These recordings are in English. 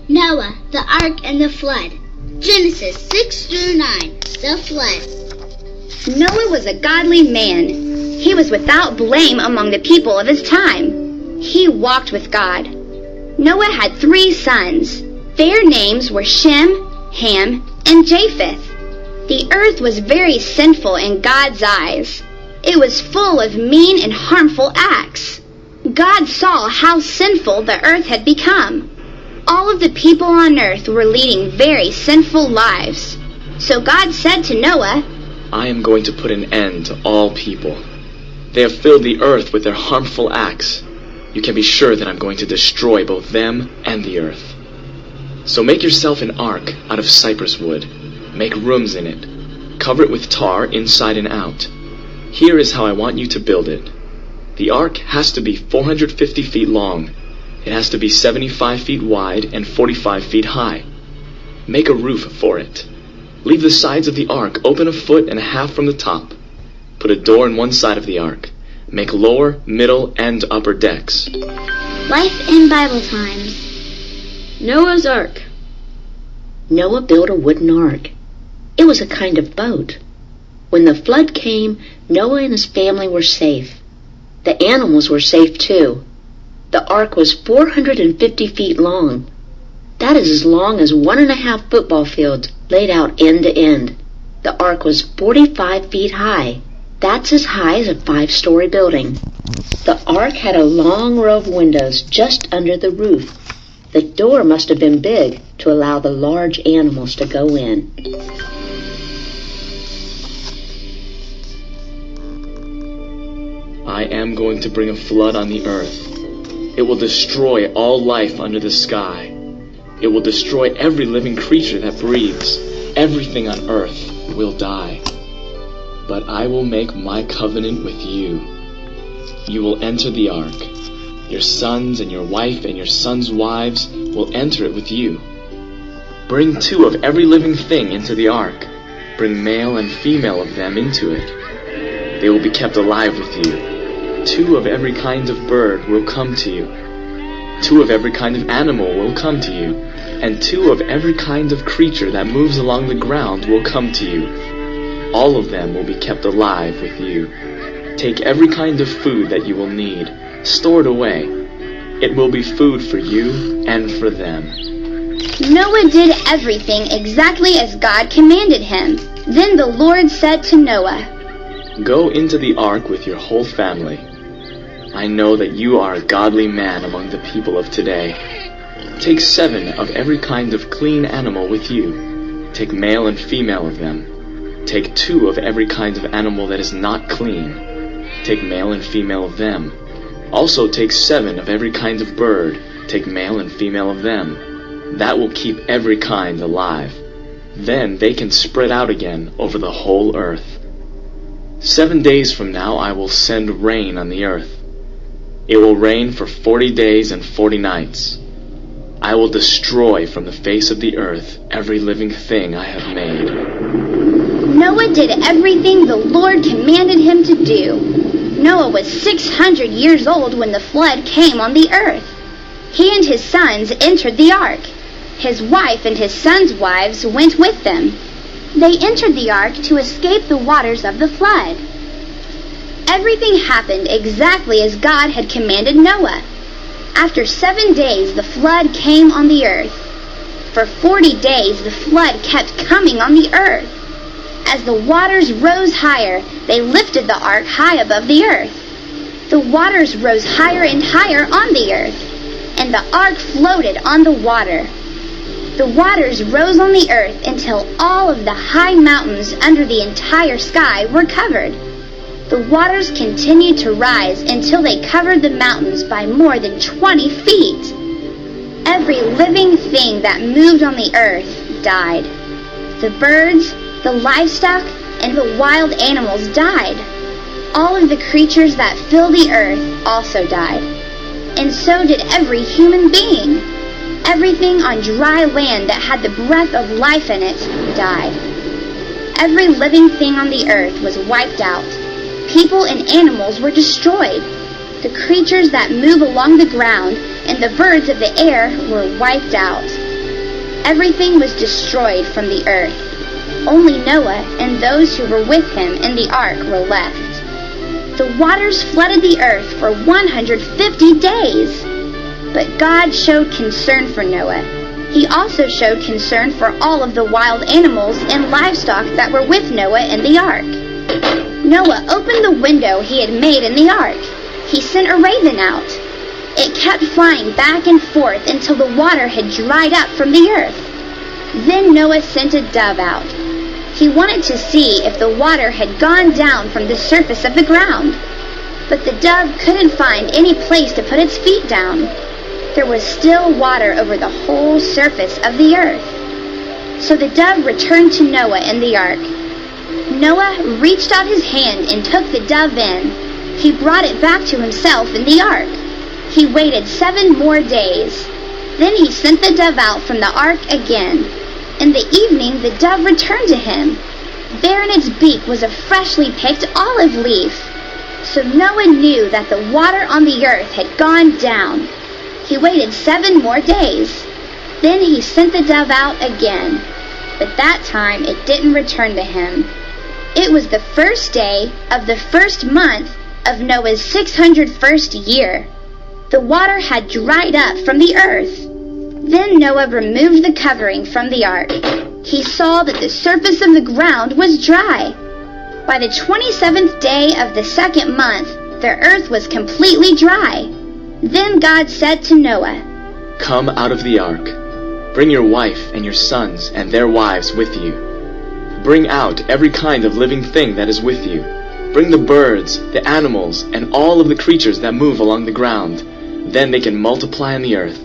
Noah, the Ark, and the Flood. Genesis 6 through 9, the Flood. Noah was a godly man. He was without blame among the people of his time. He walked with God. Noah had 3 sons. Their names were Shem, Ham, and Japheth. The earth was very sinful in God's eyes. It was full of mean and harmful acts. God saw how sinful the earth had become. All of the people on earth were leading very sinful lives. So God said to Noah, I am going to put an end to all people. They have filled the earth with their harmful acts. You can be sure that I'm going to destroy both them and the earth. So make yourself an ark out of cypress wood. Make rooms in it. Cover it with tar inside and out. Here is how I want you to build it. The ark has to be 450 feet long. It has to be 75 feet wide and 45 feet high. Make a roof for it. Leave the sides of the ark open 1.5 feet from the top. Put a door on one side of the ark. Make lower, middle, and upper decks. Life in Bible Times. Noah's Ark. Noah built a wooden ark. It was a kind of boat. When the flood came, Noah and his family were safe. The animals were safe too. The ark was 450 feet long. That is as long as 1.5 football fields laid out end to end. The ark was 45 feet high. That's as high as a 5-story building. The ark had a long row of windows just under the roof. The door must have been big to allow the large animals to go in. I am going to bring a flood on the earth. It will destroy all life under the sky. It will destroy every living creature that breathes. Everything on earth will die. But I will make my covenant with you. You will enter the ark. Your sons and your wife and your sons' wives will enter it with you. Bring 2 of every living thing into the ark. Bring male and female of them into it. They will be kept alive with you. 2 of every kind of bird will come to you. 2 of every kind of animal will come to you. And 2 of every kind of creature that moves along the ground will come to you. All of them will be kept alive with you. Take every kind of food that you will need. Store it away. It will be food for you and for them. Noah did everything exactly as God commanded him. Then the Lord said to Noah, Go into the ark with your whole family. I know that you are a godly man among the people of today. Take 7 of every kind of clean animal with you. Take male and female of them. Take 2 of every kind of animal that is not clean. Take male and female of them. Also take 7 of every kind of bird. Take male and female of them. That will keep every kind alive. Then they can spread out again over the whole earth. 7 days from now I will send rain on the earth. It will rain for 40 days and 40 nights. I will destroy from the face of the earth every living thing I have made. Noah did everything the Lord commanded him to do. Noah was 600 years old when the flood came on the earth. He and his sons entered the ark. His wife and his sons' wives went with them. They entered the ark to escape the waters of the flood. Everything happened exactly as God had commanded Noah. After 7 days, the flood came on the earth. For 40 days, the flood kept coming on the earth. As the waters rose higher, they lifted the ark high above the earth. The waters rose higher and higher on the earth, and the ark floated on the water. The waters rose on the earth until all of the high mountains under the entire sky were covered. The waters continued to rise until they covered the mountains by more than 20 feet. Every living thing that moved on the earth died. The birds, the livestock, and the wild animals died. All of the creatures that fill the earth also died. And so did every human being. Everything on dry land that had the breath of life in it died. Every living thing on the earth was wiped out. People and animals were destroyed. The creatures that move along the ground and the birds of the air were wiped out. Everything was destroyed from the earth. Only Noah and those who were with him in the ark were left. The waters flooded the earth for 150 days. But God showed concern for Noah. He also showed concern for all of the wild animals and livestock that were with Noah in the ark. Noah opened the window he had made in the ark. He sent a raven out. It kept flying back and forth until the water had dried up from the earth. Then Noah sent a dove out. He wanted to see if the water had gone down from the surface of the ground. But the dove couldn't find any place to put its feet down. There was still water over the whole surface of the earth. So the dove returned to Noah in the ark. Noah reached out his hand and took the dove in. He brought it back to himself in the ark. He waited 7 more days. Then he sent the dove out from the ark again. In the evening the dove returned to him. There in its beak was a freshly picked olive leaf. So Noah knew that the water on the earth had gone down. He waited 7 more days. Then he sent the dove out again. But that time it didn't return to him. It was the first day of the first month of Noah's 601st year. The water had dried up from the earth. Then Noah removed the covering from the ark. He saw that the surface of the ground was dry. By the 27th day of the second month, the earth was completely dry. Then God said to Noah, "Come out of the ark. Bring your wife and your sons and their wives with you. Bring out every kind of living thing that is with you. Bring the birds, the animals, and all of the creatures that move along the ground. Then they can multiply on the earth.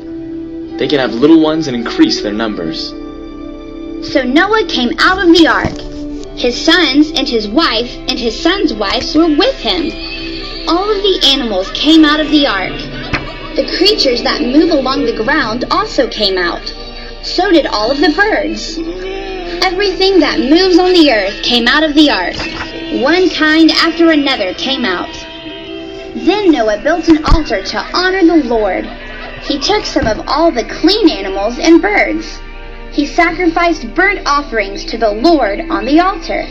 They can have little ones and increase their numbers." So Noah came out of the ark. His sons and his wife and his sons' wives were with him. All of the animals came out of the ark. The creatures that move along the ground also came out. So did all of the birds. Everything that moves on the earth came out of the ark. One kind after another came out. Then Noah built an altar to honor the Lord. He took some of all the clean animals and birds. He sacrificed burnt offerings to the Lord on the altar.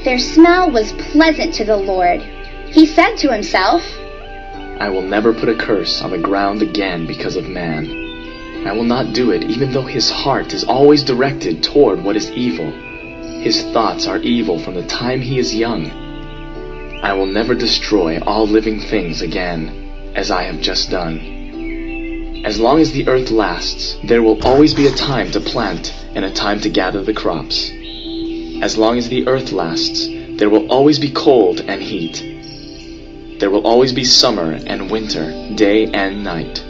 Their smell was pleasant to the Lord. He said to himself, "I will never put a curse on the ground again because of man. I will not do it even though his heart is always directed toward what is evil. His thoughts are evil from the time he is young. I will never destroy all living things again, as I have just done. As long as the earth lasts, there will always be a time to plant and a time to gather the crops. As long as the earth lasts, there will always be cold and heat. There will always be summer and winter, day and night.